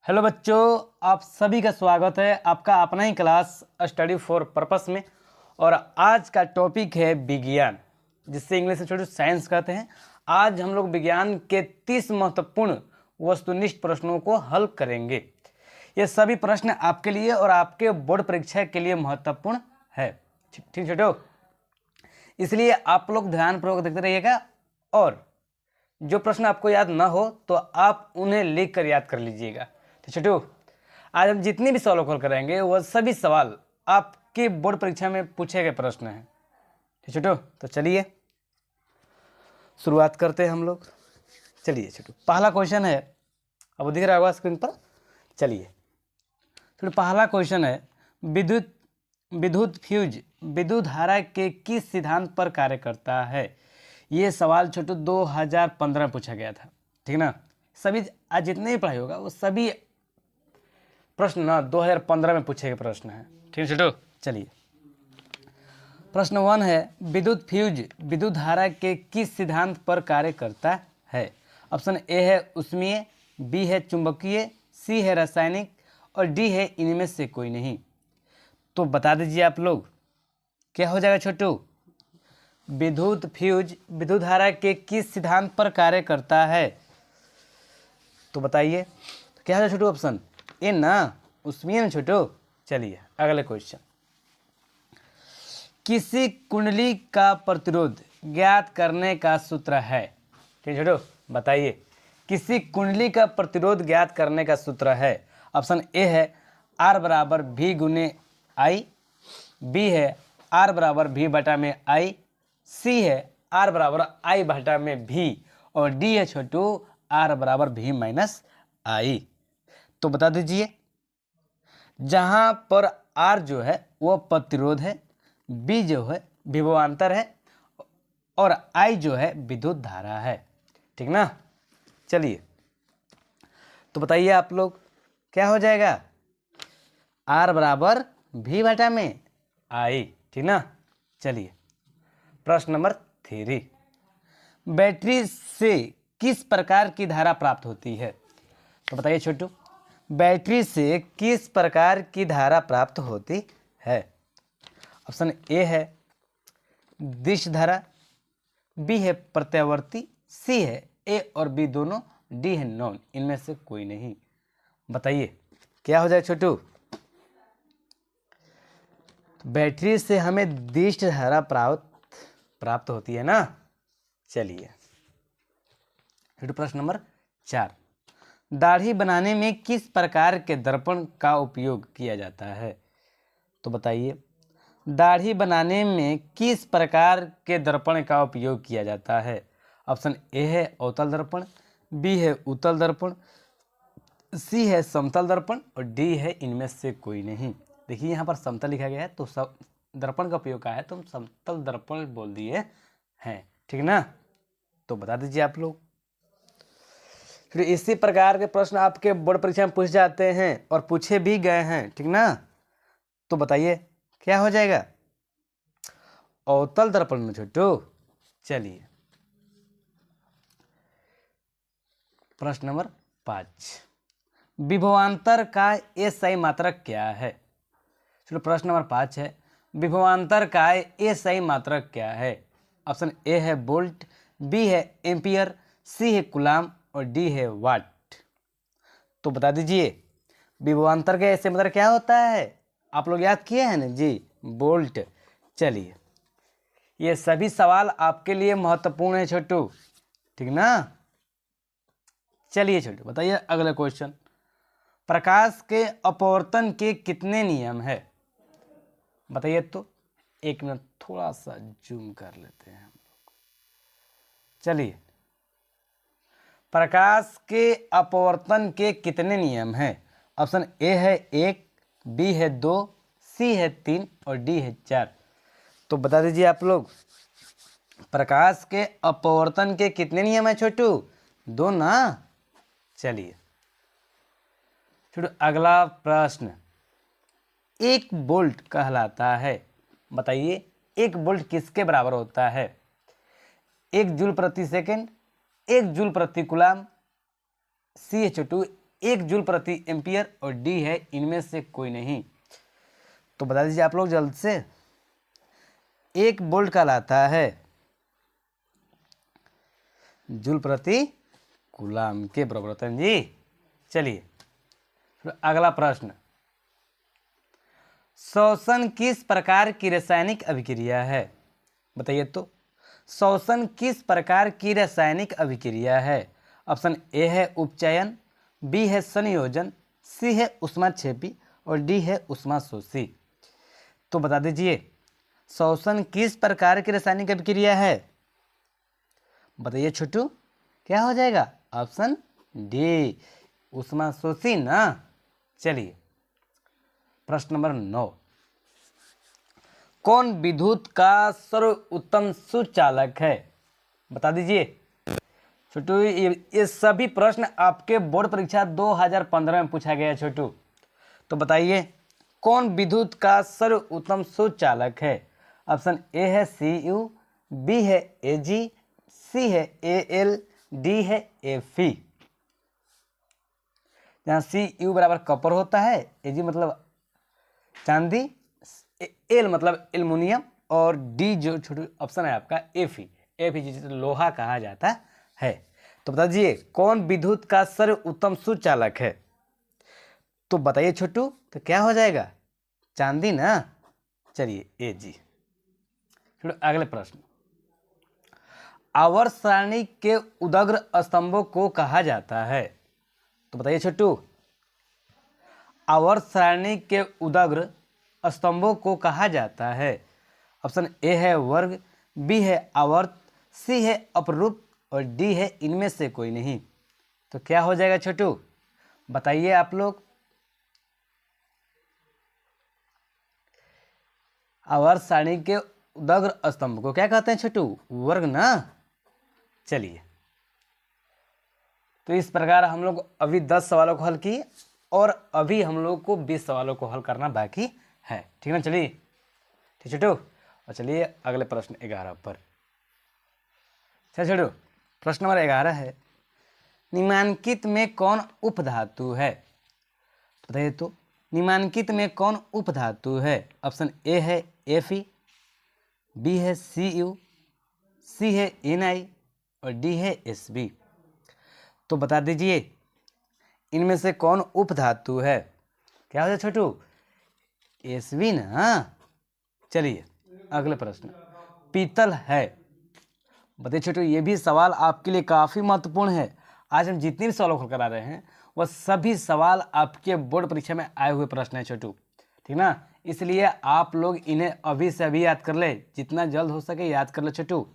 Hello बच्चों, आप सभी का स्वागत है आपका अपना ही क्लास स्टडी फॉर पर्पस में। और आज का टॉपिक है विज्ञान, जिससे इंग्लिश में छोटे साइंस कहते हैं। आज हम लोग विज्ञान के 30 महत्वपूर्ण वस्तुनिष्ठ प्रश्नों को हल करेंगे। ये सभी प्रश्न आपके लिए और आपके बोर्ड परीक्षा के लिए महत्वपूर्ण है। ठीक छोटो, इसलिए आप लोग ध्यानपूर्वक देखते रहिएगा और जो प्रश्न आपको याद ना हो तो आप उन्हें लिख कर याद कर लीजिएगा। तो छोटू, आज हम जितनी भी सवाल हल करेंगे वह सभी सवाल आपके बोर्ड परीक्षा में पूछे गए प्रश्न हैं। ठीक छोटू, तो चलिए शुरुआत करते हैं हम लोग। चलिए छोटू, पहला क्वेश्चन है, अब दिख रहा होगा स्क्रीन पर। चलिए छोटू, पहला क्वेश्चन है, विद्युत फ्यूज विद्युत धारा के किस सिद्धांत पर कार्य करता है। ये सवाल छोटू 2015 में पूछा गया था। ठीक ना, सभी आज जितने भी पढ़ाई होगा वो सभी प्रश्न ना 2015 में पूछे गए प्रश्न हैं। ठीक है छोटू, चलिए प्रश्न 1 है, विद्युत फ्यूज विद्युत धारा के किस सिद्धांत पर कार्य करता है। ऑप्शन ए है ऊष्मीय, बी है चुंबकीय, सी है रासायनिक और डी है इनमें से कोई नहीं। तो बता दीजिए आप लोग, क्या हो जाएगा छोटू। विद्युत फ्यूज विद्युत धारा के किस सिद्धांत पर कार्य करता है, तो बताइए क्या है छोटू। ऑप्शन ए ना, ऊष्मीय में छोटू। चलिए अगले क्वेश्चन, किसी कुंडली का प्रतिरोध ज्ञात करने का सूत्र है। ठीक छोटू, बताइए किसी कुंडली का प्रतिरोध ज्ञात करने का सूत्र है। ऑप्शन ए है R बराबर V गुने आई, बी है R बराबर V बटा में आई, सी है R बराबर I बटा में V और डी है छोटू R बराबर V माइनस आई। तो बता दीजिए, जहां पर R जो है वह प्रतिरोध है, B जो है विभवांतर है और I जो है विद्युत धारा है। ठीक ना, चलिए तो बताइए आप लोग क्या हो जाएगा। R बराबर V बटा में I। ठीक ना, चलिए प्रश्न नंबर 3, बैटरी से किस प्रकार की धारा प्राप्त होती है। तो बताइए छोटू, बैटरी से किस प्रकार की धारा प्राप्त होती है। ऑप्शन ए है दिश धारा, बी है प्रत्यावर्ती, सी है ए और बी दोनों, डी है नॉन इनमें से कोई नहीं। बताइए क्या हो जाए छोटू। बैटरी से हमें दिश धारा प्राप्त होती है ना। चलिए छोटू प्रश्न नंबर 4, दाढ़ी बनाने में किस प्रकार के दर्पण का उपयोग किया जाता है। तो बताइए दाढ़ी बनाने में किस प्रकार के दर्पण का उपयोग किया जाता है। ऑप्शन ए है अवतल दर्पण, बी है उत्तल दर्पण, सी है समतल दर्पण और डी है इनमें से कोई नहीं। देखिए यहाँ पर समतल लिखा गया है तो सब दर्पण का उपयोग का है तो हम समतल दर्पण बोल दिए हैं। ठीक ना, तो बता दीजिए आप लोग। फिर इसी प्रकार के प्रश्न आपके बोर्ड परीक्षा में पूछ जाते हैं और पूछे भी गए हैं। ठीक ना, तो बताइए क्या हो जाएगा अवतल दर्पण में छोटू। चलिए प्रश्न नंबर 5, विभवांतर का एसआई मात्रक क्या है। चलो प्रश्न नंबर 5 है, विभवांतर का एसआई मात्रक क्या है। ऑप्शन ए है वोल्ट, बी है एम्पियर, सी है कूलाम और डी है वाट। तो बता दीजिए विभवांतर का एसआई मात्रक क्या होता है। आप लोग याद किए हैं ना जी, वोल्ट। चलिए ये सभी सवाल आपके लिए महत्वपूर्ण है छोटू। ठीक ना, चलिए छोटू बताइए अगला क्वेश्चन, प्रकाश के अपवर्तन के कितने नियम है। बताइए तो, एक मिनट थोड़ा सा जूम कर लेते हैं हम लोग। चलिए प्रकाश के अपवर्तन के कितने नियम हैं। ऑप्शन ए है 1, बी है 2, सी है 3 और डी है 4। तो बता दीजिए आप लोग प्रकाश के अपवर्तन के कितने नियम है छोटू, 2 ना। चलिए छोटू अगला प्रश्न, 1 वोल्ट कहलाता है। बताइए 1 वोल्ट किसके बराबर होता है। 1 जूल प्रति सेकंड, 1 जूल प्रति कूलाम, सी है छोटू 1 जूल प्रति एम्पियर और डी है इनमें से कोई नहीं। तो बता दीजिए आप लोग जल्द से। 1 वोल्ट कहलाता है जूल प्रति कूलाम के बराबर होता है जी। चलिए फिर अगला प्रश्न, श्वसन किस प्रकार की रासायनिक अभिक्रिया है? बताइए तो, श्वसन किस प्रकार की रासायनिक अभिक्रिया है? ऑप्शन ए है उपचयन, बी है संयोजन, सी है ऊष्माक्षेपी और डी है ऊष्माशोषी। तो बता दीजिए श्वसन किस प्रकार की रासायनिक अभिक्रिया है? बताइए छोटू, क्या हो जाएगा? ऑप्शन डी, ऊष्माशोषी ना। चलिए प्रश्न नंबर 9, कौन विद्युत का सर्वोत्तम सुचालक है? बता दीजिए छोटू। ये सभी प्रश्न आपके बोर्ड परीक्षा 2015 में पूछा गया है छोटू। तो बताइए कौन विद्युत का सर्वोत्तम सुचालक है? ऑप्शन ए है Cu, बी है Ag, सी है Al, डी है Fe। जहाँ Cu बराबर कॉपर होता है, Ag मतलब चांदी, एल मतलब एल्युमिनियम और डी जो छोटे ऑप्शन है आपका Fe जिसे लोहा कहा जाता है। तो बता दीजिए कौन विद्युत का सर्वोत्तम सुचालक है? तो बताइए छोटू, तो क्या हो जाएगा? चांदी ना। चलिए Ag। फिर अगले प्रश्न, आवर्त सारणी के उदग्र स्तंभों को कहा जाता है? तो बताइए छोटू, आवर्त सारणी के उदग्र स्तंभों को कहा जाता है? ऑप्शन ए है वर्ग, बी है आवर्त, सी है अपरूप और डी है इनमें से कोई नहीं। तो क्या हो जाएगा छोटू? बताइए आप लोग। आवर्त सारणी के उदग्र स्तंभ को क्या कहते हैं छोटू? वर्ग ना। चलिए तो इस प्रकार हम लोग अभी 10 सवालों को हल किए और अभी हम लोग को 20 सवालों को हल करना बाकी है। ठीक ना। चलिए ठीक छोटू। और चलिए अगले प्रश्न 11 पर। चल छोटू, प्रश्न नंबर 11 है, निम्नलिखित में कौन उपधातु है? बताइए तो, निम्नलिखित में कौन उपधातु है? ऑप्शन ए है Fe, बी है Cu, सी है Ni और डी है Sb। तो बता दीजिए इनमें से कौन उपधातु है? क्या हो जाए छोटू? Sb ना। चलिए अगले प्रश्न, पीतल है। बताइए छोटू, ये भी सवाल आपके लिए काफ़ी महत्वपूर्ण है। आज हम जितने भी सवाल करा रहे हैं वह सभी सवाल आपके बोर्ड परीक्षा में आए हुए प्रश्न हैं छोटू। ठीक ना। इसलिए आप लोग इन्हें अभी से अभी याद कर ले, जितना जल्द हो सके याद कर ले छोटू।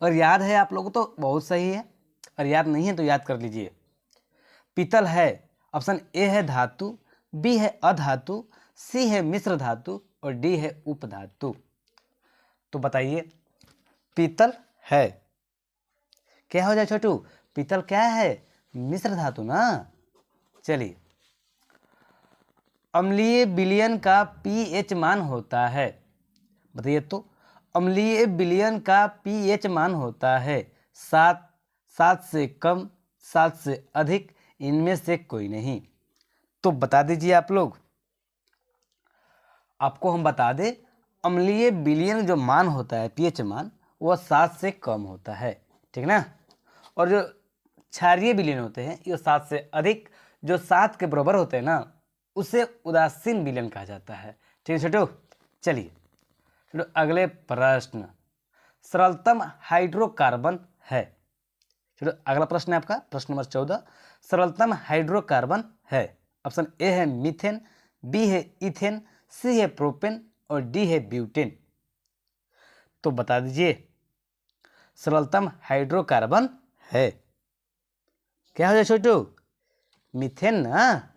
और याद है आप लोगों तो बहुत सही है, और याद नहीं है तो याद कर लीजिए। पीतल है, ऑप्शन ए है धातु, बी है अधातु, सी है मिश्र धातु और डी है उपधातु। तो बताइए पीतल है, क्या हो जाए छोटू? पीतल क्या है? मिश्र धातु ना। चलिए, अम्लीय विलयन का pH मान होता है। बताइए तो, अम्लीय विलयन का pH मान होता है 7, 7 से कम, 7 से अधिक, इनमें से कोई नहीं। तो बता दीजिए आप लोग। आपको हम बता दें, अम्लीय विलयन जो मान होता है pH मान, वह 7 से कम होता है। ठीक ना। और जो क्षारीय विलयन होते हैं ये 7 से अधिक, जो 7 के बराबर होते हैं ना, उसे उदासीन विलयन कहा जाता है। ठीक है छोटू। चलिए छोटू अगले प्रश्न, सरलतम हाइड्रोकार्बन है। छोटू अगला प्रश्न है आपका प्रश्न नंबर 14, सरलतम हाइड्रोकार्बन है। ऑप्शन ए है मीथेन, बी है इथेन, सी है प्रोपेन और डी है ब्यूटेन। तो बता दीजिए सरलतम हाइड्रोकार्बन है, क्या हो जाए छोटू? मीथेन ना।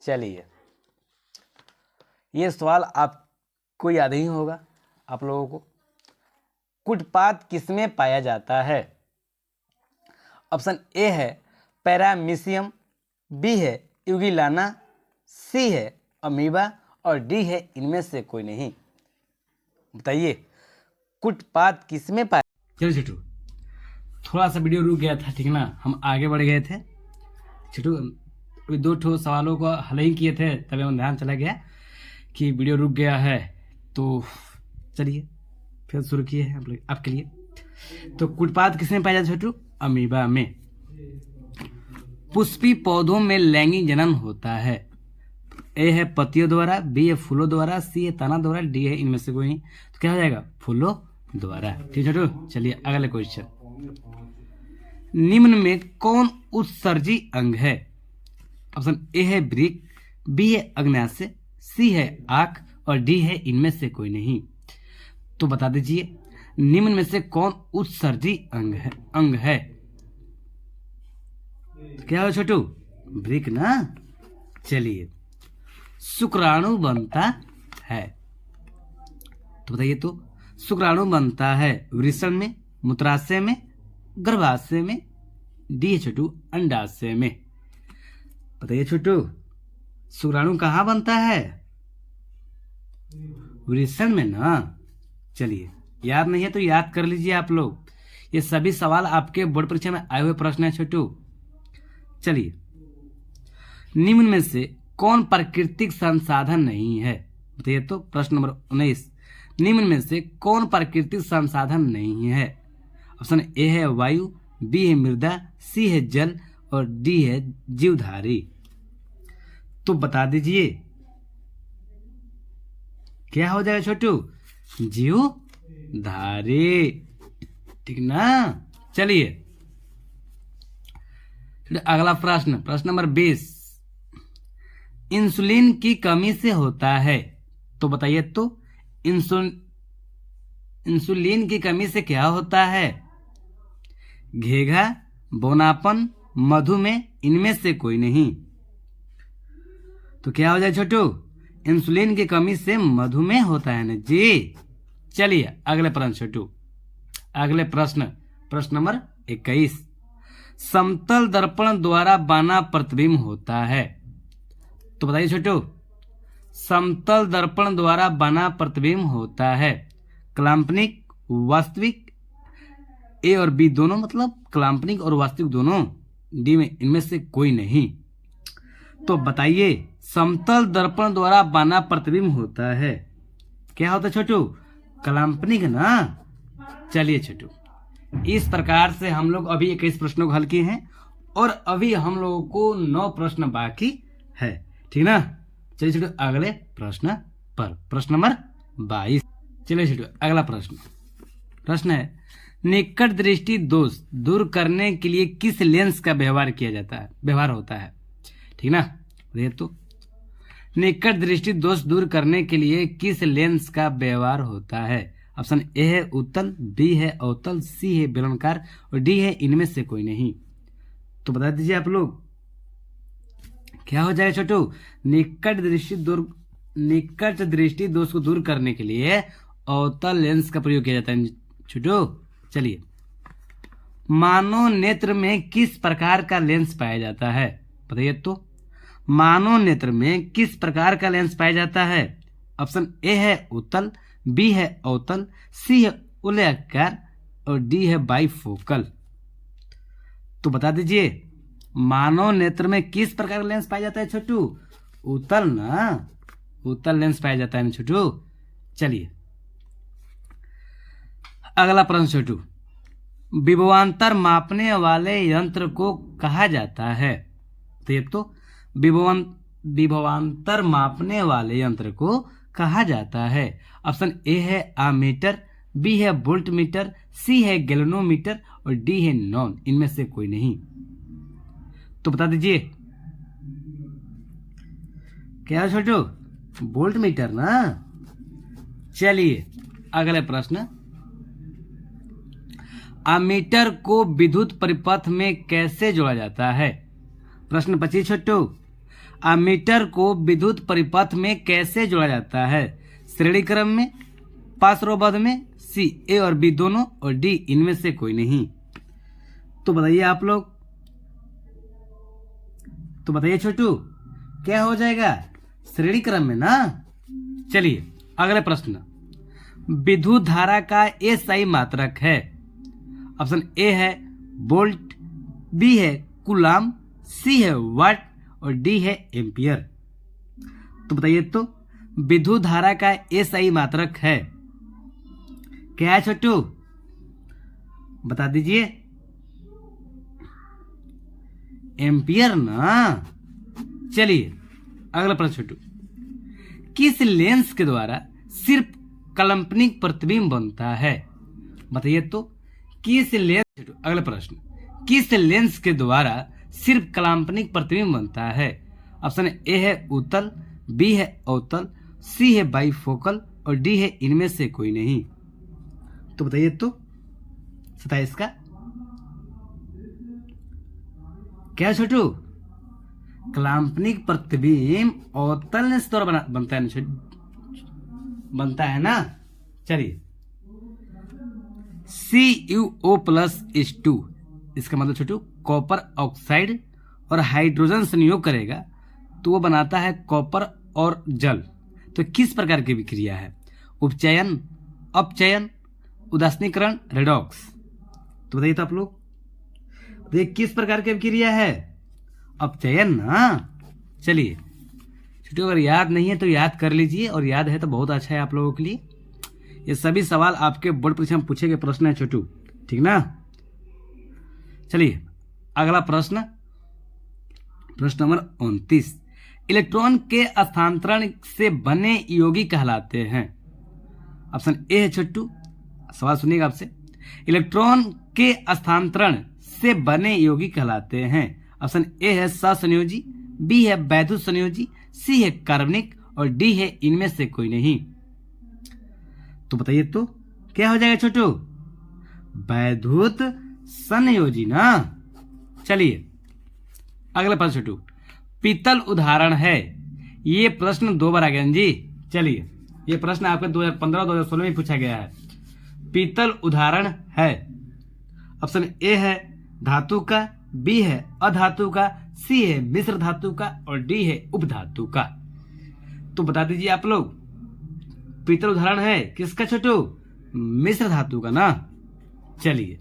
चलिए, ये सवाल आपको याद ही होगा आप लोगों को। कुटपात किसमें पाया जाता है? ऑप्शन ए है पैरामीशियम, बी है यूगिलाना, सी है अमीबा और डी है इनमें से कोई नहीं। बताइए कुटपात किसमें पाया? चलो छोटू, थोड़ा सा वीडियो रुक गया था, ठीक ना, हम आगे बढ़ गए थे। छोटू अभी 2 सवालों को हल ही किए थे, तभी हम ध्यान चला गया कि वीडियो रुक गया है, तो चलिए फिर शुरू किए हैं आपके लिए। तो कुटपाद किसमें पाया जाता है छोटू? अमीबा में। पुष्पी पौधों में लैंगिक जनन होता है। ए है पत्तियों द्वारा, बी है फूलों द्वारा, सी है तना द्वारा, डी है इनमें से कोई नहीं। तो क्या हो जाएगा? फूलों द्वारा। ठीक है छोटू, चलिए अगले क्वेश्चन। निम्न में कौन उत्सर्जी अंग है? ऑप्शन ए है वृक्क, बी है अग्न्याशय, सी है आंख और डी है इनमें से कोई नहीं। तो बता दीजिए निम्न में से कौन उत्सर्जी अंग है? तो क्या हो छोटू? वृक्क ना। चलिए शुक्राणु बनता है, तो बताइए तो शुक्राणु बनता है वृषण में, मूत्राशय में, गर्भाशय में, डी है छोटू अंडाशय में। बताइए छोटू शुक्राणु कहाँ बनता है? वृषण में ना। चलिए याद नहीं है तो याद कर लीजिए आप लोग, ये सभी सवाल आपके बोर्ड परीक्षा में आए हुए प्रश्न है छोटू। चलिए निम्न में से कौन प्राकृतिक संसाधन नहीं है? बताइए तो प्रश्न नंबर 19। निम्न में से कौन प्राकृतिक संसाधन नहीं है? ऑप्शन ए है वायु, बी है मृदा, सी है जल और डी है जीवधारी। तो बता दीजिए क्या हो जाएगा छोटू? जीवधारी। ठीक ना। चलिए अगला प्रश्न, प्रश्न नंबर 20। इंसुलिन की कमी से होता है, तो बताइए तो इंसुलिन की कमी से क्या होता है? घेघा, बौनापन, मधुमेह, इनमें से कोई नहीं। तो क्या हो जाए छोटू? इंसुलिन की कमी से मधुमेह होता है ना जी। चलिए अगले प्रश्न छोटू, अगले प्रश्न, प्रश्न नंबर 21। समतल दर्पण द्वारा बना प्रतिबिंब होता है, तो बताइए छोटू समतल दर्पण द्वारा बना प्रतिबिंब होता है काल्पनिक, वास्तविक, ए और बी दोनों, मतलब काल्पनिक और वास्तविक दोनों, डी में इनमें से कोई नहीं। तो बताइए समतल दर्पण द्वारा बना प्रतिबिंब होता है, क्या होता है छोटू? काल्पनिक ना। चलिए छोटू इस प्रकार से हम लोग अभी 21 प्रश्नों को हल किए हैं और अभी हम लोगों को 9 प्रश्न बाकी है। ठीक ना। चलिए छोटू अगले प्रश्न पर, प्रश्न नंबर 22। चलिए छोटू अगला प्रश्न, प्रश्न है निकट दृष्टि दोष दूर करने के लिए किस लेंस का व्यवहार होता है? ठीक ना। ये तो निकट दृष्टि दोष दूर करने के लिए किस लेंस का व्यवहार होता है? ऑप्शन ए है उत्तल, बी है अवतल, सी है बेलनाकार और डी है इनमें से कोई नहीं। तो बता दीजिए आप लोग क्या हो जाएगा छोटू? निकट दृष्टि दोष को दूर करने के लिए अवतल लेंस का प्रयोग किया जाता है छोटू। चलिए मानव नेत्र में किस प्रकार का लेंस पाया जाता है? बताइए तो मानव नेत्र में किस प्रकार का लेंस पाया जाता है? ऑप्शन ए है उत्तल, बी है अवतल, सी है वलयाकार और डी है बाइफोकल। तो बता दीजिए मानव नेत्र में किस प्रकार का लेंस पाया जाता है छोटू? उत्तल ना, उत्तल लेंस पाया जाता है छोटू। चलिए अगला प्रश्न छोटू, विभवांतर मापने वाले यंत्र को कहा जाता है? तो ये तो विभवांतर मापने वाले यंत्र को कहा जाता है। ऑप्शन ए है आमीटर, बी है वोल्ट मीटर, सी है गैल्वेनोमीटर और डी है नॉन, इनमें से कोई नहीं। तो बता दीजिए क्या है छोटू? वोल्ट मीटर ना। चलिए अगले प्रश्न, आमीटर को विद्युत परिपथ में कैसे जोड़ा जाता है? प्रश्न 25 छोटू, आमीटर को विद्युत परिपथ में कैसे जोड़ा जाता है? श्रेणी क्रम में, पार्श्वबद्ध में, सी ए और बी दोनों और डी इनमें से कोई नहीं। तो बताइए आप लोग, तो बताइए छोटू क्या हो जाएगा? श्रेणी क्रम में ना। चलिए अगले प्रश्न, विद्युत धारा का एसआई मात्रक है? ऑप्शन ए है वोल्ट, बी है कूलाम, सी है वाट और डी है एम्पियर। तो बताइए तो विद्युत धारा का एसआई मात्रक है क्या है छोटू, बता दीजिए। एम्पियर ना। चलिए अगला प्रश्न छोटू, किस लेंस के द्वारा सिर्फ काल्पनिक प्रतिबिंब बनता है, बताइए तो किस लेंस। छोटू अगला प्रश्न, किस लेंस के द्वारा सिर्फ काल्पनिक प्रतिबिंब बनता है। ऑप्शन ए है उत्तल, बी है अवतल, सी है बाइफोकल और डी है इनमें से कोई नहीं। तो बताइए तो 27 का क्या छोटू, काल्पनिक प्रतिबिंब अवतल लेंस द्वारा बनता है ना, बनता है ना। चलिए CuO+H2 इसका मतलब छोटू कॉपर ऑक्साइड और हाइड्रोजन संयोग करेगा तो वो बनाता है कॉपर और जल। तो किस प्रकार की विक्रिया है, उपचयन, अपचयन, उदासीनीकरण, रेडॉक्स। तो बताइए तो आप लोग, ये किस प्रकार की विक्रिया है, अपचयन ना। चलिए छोटू अगर याद नहीं है तो याद कर लीजिए, और याद है तो बहुत अच्छा है आप लोगों के लिए। ये सभी सवाल आपके बोर्ड परीक्षा में पूछे गए प्रश्न है छोटू, ठीक ना। चलिए अगला प्रश्न, प्रश्न नंबर 29, इलेक्ट्रॉन के स्थानांतरण से बने यौगिक कहलाते हैं। ऑप्शन ए है छोटू, सवाल सुनिएगा आपसे, इलेक्ट्रॉन के स्थानांतरण से बने यौगिक कहलाते हैं। ऑप्शन ए है सहसंयोजी, बी है वैद्युत संयोजी, सी है कार्बनिक और डी है इनमें से कोई नहीं। तो बताइए तो क्या हो जाएगा छोटू, वैद्युत संयोजी ना। चलिए अगला प्रश्न छोटू, पीतल उदाहरण है। ये प्रश्न 2 बार आ गया जी। चलिए ये प्रश्न आपके 2015-2016 में पूछा गया है। पीतल उदाहरण है, ऑप्शन ए है धातु का, बी है अधातु का, सी है मिश्र धातु का और डी है उपधातु का। तो बता दीजिए आप लोग, पीतल उदाहरण है किसका छोटू, मिश्र धातु का ना। चलिए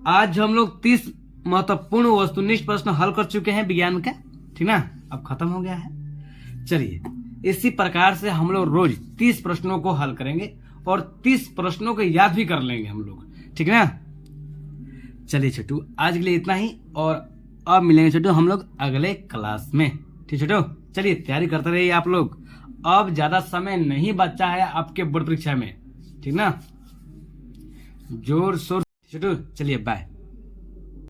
आज हम लोग 30 महत्वपूर्ण वस्तुनिष्ठ प्रश्न हल कर चुके हैं विज्ञान का, ठीक ना, अब खत्म हो गया है। चलिए इसी प्रकार से हम लोग रोज 30 प्रश्नों को हल करेंगे और 30 प्रश्नों को याद भी कर लेंगे हम लोग, ठीक ना। चलिए छोटू आज के लिए इतना ही, और अब मिलेंगे छोटू हम लोग अगले क्लास में, ठीक छोटू। चलिए तैयारी करते रहिए आप लोग, अब ज्यादा समय नहीं बचा है आपके बोर्ड परीक्षा में, ठीक ना। जोर शोर छोटू, चलिए बाय।